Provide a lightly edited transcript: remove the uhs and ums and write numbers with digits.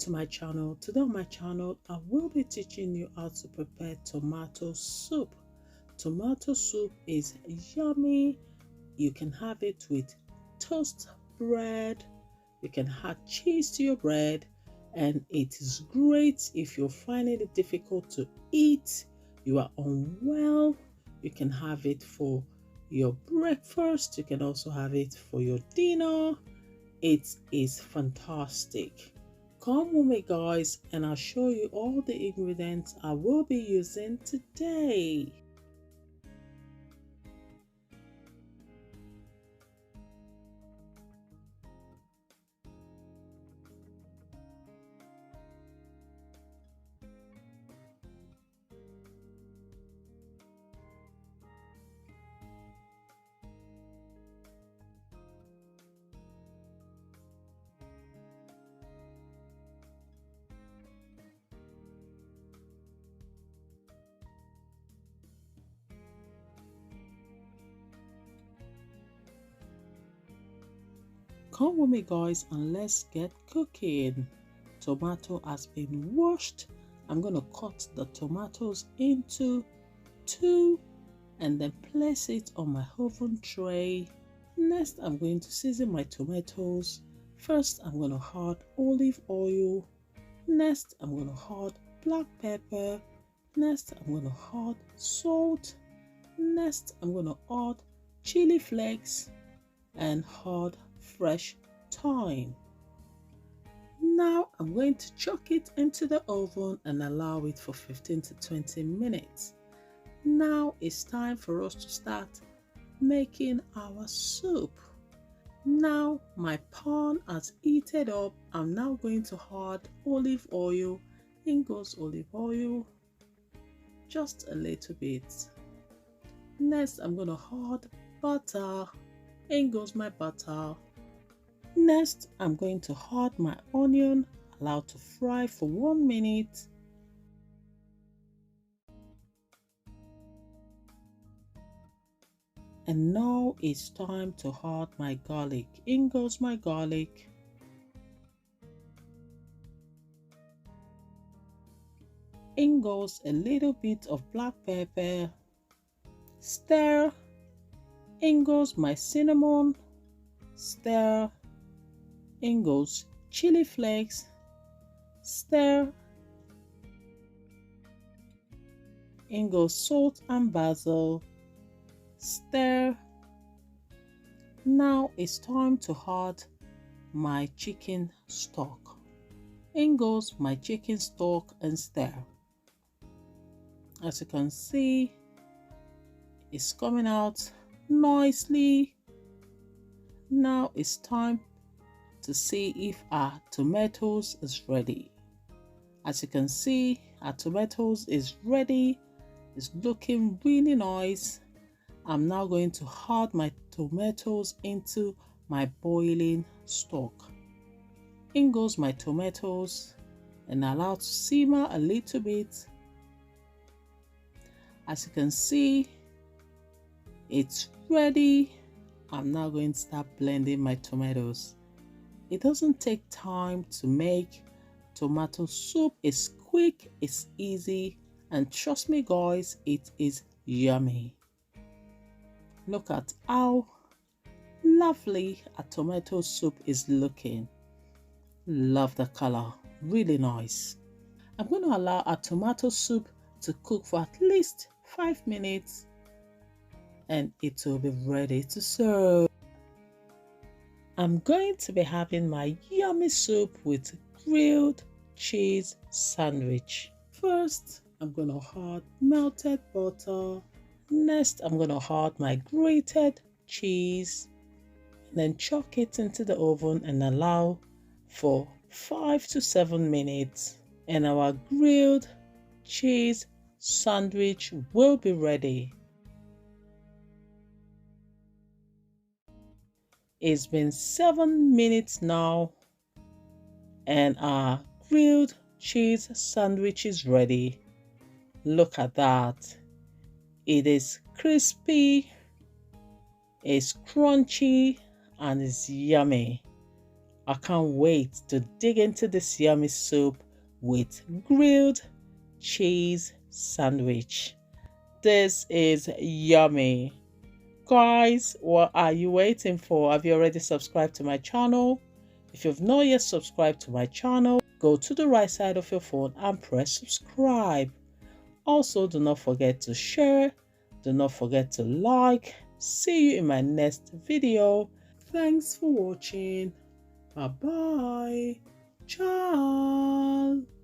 to my channel. Today on my channel, I will be teaching you how to prepare tomato soup. Tomato soup is yummy. You can have it with toast bread. You can add cheese to your bread, and it is great if you're finding it difficult to eat, you are unwell. You can have it for your breakfast. You can also have it for your dinner. It is fantastic. Come with me, guys, and I'll show you all the ingredients I will be using today. Come with me, guys, and let's get cooking. Tomato has been washed. I'm going to cut the tomatoes into two and then place it on my oven tray. Next, I'm going to season my tomatoes. First, I'm going to add olive oil. Next, I'm going to add black pepper. Next, I'm going to add salt. Next, I'm going to add chili flakes and add fresh thyme. Now I'm going to chuck it into the oven and allow it for 15 to 20 minutes. Now it's time for us to start making our soup. Now my pan has heated up. I'm now going to add olive oil. In goes olive oil, just a little bit. Next I'm going to add butter. In goes my butter. Next, I'm going to add my onion, allow to fry for 1 minute. And now it's time to add my garlic. In goes my garlic. In goes a little bit of black pepper. Stir. In goes my cinnamon. Stir. In goes chili flakes. Stir. In goes salt and basil. Stir. Now it's time to add my chicken stock. In goes my chicken stock and stir. As you can see, it's coming out nicely. Now it's time to see if our tomatoes is ready. As you can see, our tomatoes is ready. It's looking really nice. I'm now going to add my tomatoes into my boiling stock. In goes my tomatoes and allow to simmer a little bit. As you can see, it's ready. I'm now going to start blending my tomatoes. It doesn't take time to make tomato soup. It's quick, it's easy, and trust me, guys, it is yummy. Look at how lovely a tomato soup is looking. Love the color, really nice. I'm going to allow our tomato soup to cook for at least 5 minutes and it will be ready to serve. I'm going to be having my yummy soup with grilled cheese sandwich. First, I'm going to add melted butter. Next, I'm going to add my grated cheese. And then chuck it into the oven and allow for 5 to 7 minutes. And our grilled cheese sandwich will be ready. It's been 7 minutes now and our grilled cheese sandwich is ready. Look at that. It is crispy, it's crunchy, and it's yummy. I can't wait to dig into this yummy soup with grilled cheese sandwich. This is yummy. Guys, what are you waiting for? Have you already subscribed to my channel? If you've not yet subscribed to my channel, go to the right side of your phone and press subscribe. Also, do not forget to share. Do not forget to like. See you in my next video. Thanks for watching. Bye bye. Ciao.